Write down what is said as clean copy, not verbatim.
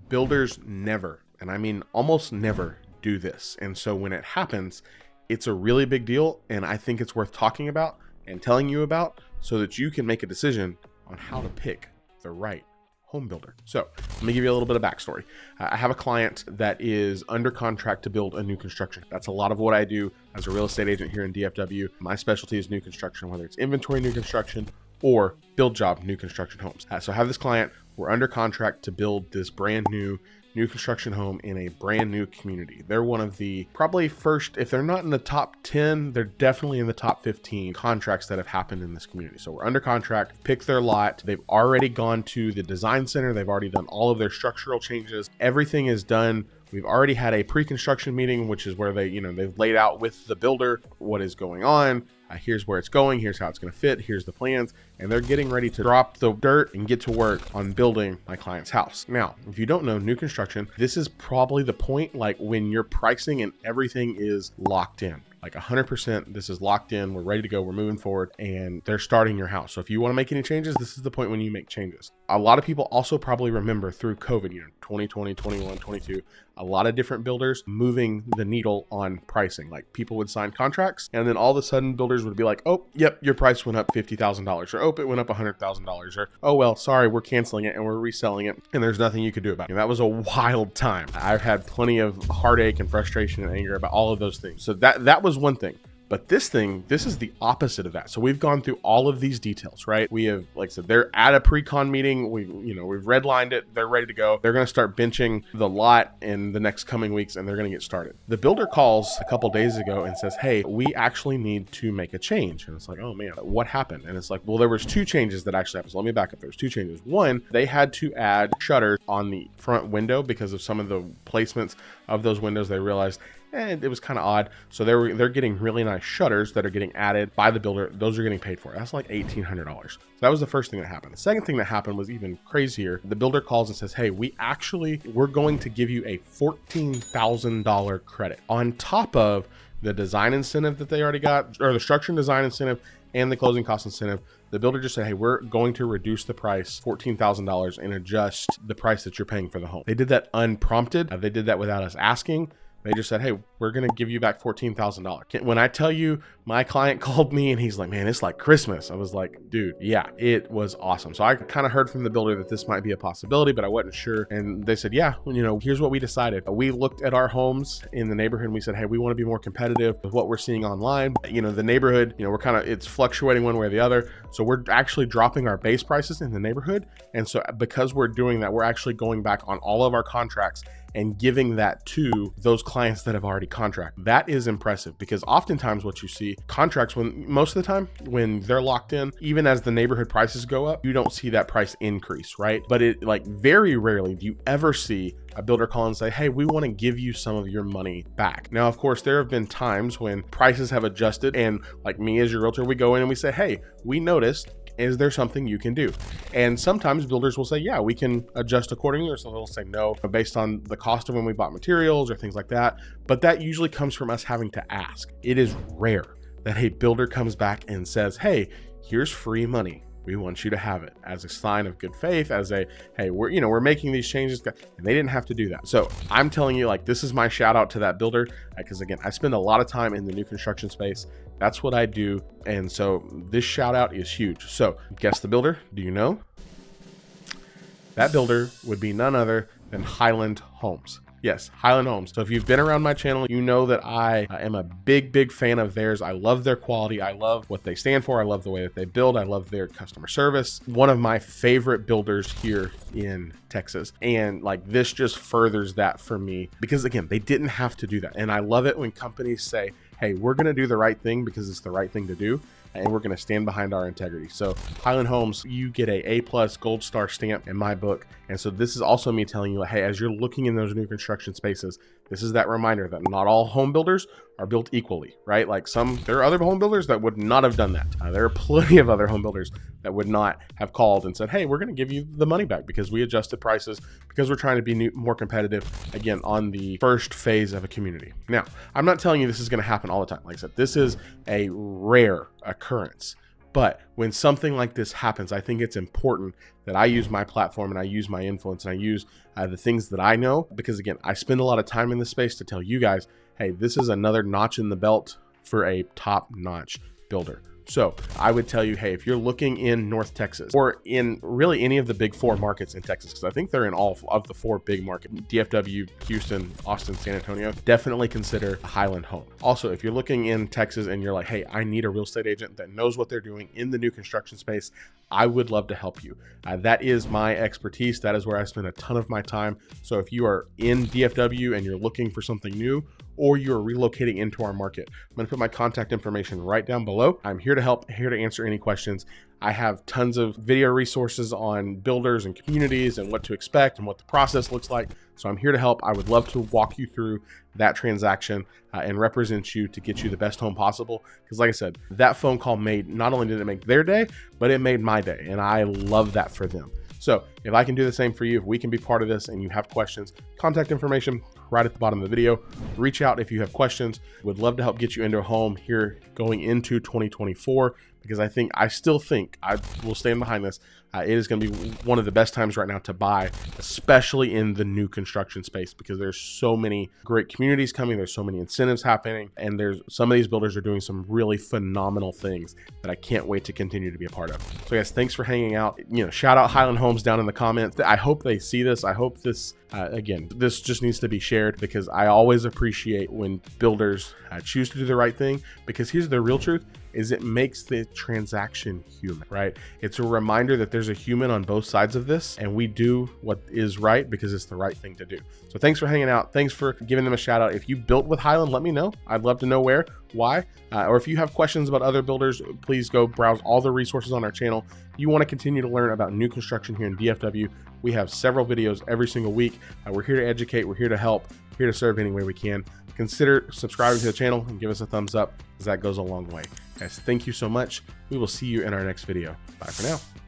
Builders never, and I mean almost never, do this. And so when it happens, it's a really big deal. And I think it's worth talking about and telling you about so that you can make a decision on how to pick the right home builder. So let me give you a little bit of backstory. I have a client that is under contract to build a new construction. That's a lot of what I do as a real estate agent here in DFW. My specialty is new construction, whether it's inventory new construction or build job new construction homes. So I have this client, we're under contract to build this brand new construction home in a brand new community. They're one of the probably first, if they're not in the top 10, they're definitely in the top 15 contracts that have happened in this community. So we're under contract, pick their lot. They've already gone to the design center. They've already done all of their structural changes. Everything is done. We've already had a pre-construction meeting, which is where they've laid out with the builder what is going on. Here's where it's going. Here's how it's going to fit. Here's the plans. And they're getting ready to drop the dirt and get to work on building my client's house. Now, if you don't know new construction, this is probably the point like when your pricing and everything is locked in. Like 100%, this is locked in. We're ready to go. We're moving forward and they're starting your house. So if you want to make any changes, this is the point when you make changes. A lot of people also probably remember through COVID, 2020, 21, 22, a lot of different builders moving the needle on pricing. Like people would sign contracts and then all of a sudden builders would be like, oh, yep, your price went up $50,000 or oh, it went up $100,000 or oh, well, sorry, we're canceling it and we're reselling it and there's nothing you could do about it. And that was a wild time. I've had plenty of heartache and frustration and anger about all of those things. So that was one thing. But this is the opposite of that. So we've gone through all of these details, right? We have, like I said, they're at a pre-con meeting. We've redlined it. They're ready to go. They're going to start benching the lot in the next coming weeks and they're going to get started. The builder calls a couple days ago and says, hey, we actually need to make a change. And it's like, oh man, what happened? And it's like, well, there was two changes that actually happened. So let me back up. There's two changes. One, they had to add shutters on the front window because of some of the placements of those windows. They realized and it was kind of odd. So they're getting really nice shutters that are getting added by the builder. Those are getting paid for. That's like $1,800. So that was the first thing that happened. The second thing that happened was even crazier. The builder calls and says, hey, we're going to give you a $14,000 credit on top of the design incentive that they already got, or the structure and design incentive and the closing cost incentive. The builder just said, hey, we're going to reduce the price $14,000 and adjust the price that you're paying for the home. They did that unprompted. They did that without us asking. They just said, hey, we're going to give you back $14,000. When I tell you, my client called me and he's like, man, it's like Christmas. I was like, dude, yeah, it was awesome. So I kind of heard from the builder that this might be a possibility, but I wasn't sure. And they said, yeah, here's what we decided. We looked at our homes in the neighborhood and we said, hey, we want to be more competitive with what we're seeing online. The neighborhood, it's fluctuating one way or the other. So we're actually dropping our base prices in the neighborhood. And so because we're doing that, we're actually going back on all of our contracts and giving that to those clients that have already contracted. That is impressive because oftentimes what you see contracts, most of the time when they're locked in, even as the neighborhood prices go up, you don't see that price increase, right? But it very rarely do you ever see a builder call and say, hey, we want to give you some of your money back. Now, of course, there have been times when prices have adjusted and like me as your realtor, we go in and we say, hey, we noticed, is there something you can do? And sometimes builders will say, yeah, we can adjust accordingly, or so they'll say no, based on the cost of when we bought materials or things like that. But that usually comes from us having to ask. It is rare that a builder comes back and says, hey, here's free money. We want you to have it as a sign of good faith, as a, hey, we're making these changes, and they didn't have to do that. So I'm telling you, this is my shout out to that builder, because again, I spend a lot of time in the new construction space. That's what I do. And so this shout out is huge. So guess the builder, do you know? That builder would be none other than Highland Homes. Yes, Highland Homes. So if you've been around my channel, you know that I am a big fan of theirs. I love their quality. I love what they stand for. I love the way that they build. I love their customer service. One of my favorite builders here in Texas. And this just furthers that for me because again, they didn't have to do that. And I love it when companies say, hey, we're going to do the right thing because it's the right thing to do. And we're going to stand behind our integrity. So Highland Homes, you get a A+ gold star stamp in my book. And so this is also me telling you, hey, as you're looking in those new construction spaces, this is that reminder that not all home builders are built equally, right? There are other home builders that would not have done that. There are plenty of other home builders that would not have called and said, hey, we're going to give you the money back because we adjusted prices, because we're trying to be more competitive, again, on the first phase of a community. Now, I'm not telling you this is going to happen all the time. Like I said, this is a rare occurrence But when something like this happens, I think it's important that I use my platform and I use my influence and I use the things that I know, because again, I spend a lot of time in this space to tell you guys, hey, this is another notch in the belt for a top-notch builder. So I would tell you, hey, if you're looking in North Texas or in really any of the big 4 markets in Texas, because I think they're in all of the 4 big markets, DFW, Houston, Austin, San Antonio, definitely consider Highland Home. Also, if you're looking in Texas and you're like, hey, I need a real estate agent that knows what they're doing in the new construction space, I would love to help you. That is my expertise. That is where I spend a ton of my time. So if you are in DFW and you're looking for something new, or you're relocating into our market, I'm going to put my contact information right down below. I'm here to help, here to answer any questions. I have tons of video resources on builders and communities and what to expect and what the process looks like. So I'm here to help. I would love to walk you through that transaction and represent you to get you the best home possible. Because like I said, that phone call not only did it make their day, but it made my day. And I love that for them. So if I can do the same for you, if we can be part of this and you have questions, contact information right at the bottom of the video. Reach out if you have questions. Would love to help get you into a home here going into 2024, because I still think I will stand behind this. It is going to be one of the best times right now to buy, especially in the new construction space, because there's so many great communities coming. There's so many incentives happening, and there's some of these builders are doing some really phenomenal things that I can't wait to continue to be a part of. So guys, thanks for hanging out. Shout out Highland Homes down in the comments. I hope they see this. I hope this, again, this just needs to be shared, because I always appreciate when builders choose to do the right thing, because here's the real truth. Is it makes the transaction human, right? It's a reminder that there's a human on both sides of this, and we do what is right because it's the right thing to do. So thanks for hanging out. Thanks for giving them a shout out. If you built with Highland, let me know. I'd love to know where, why, or if you have questions about other builders, please go browse all the resources on our channel. You want to continue to learn about new construction here in DFW. We have several videos every single week. We're here to educate. We're here to help. Here to serve any way we can. Consider subscribing to the channel and give us a thumbs up, because that goes a long way. Guys, thank you so much. We will see you in our next video. Bye for now.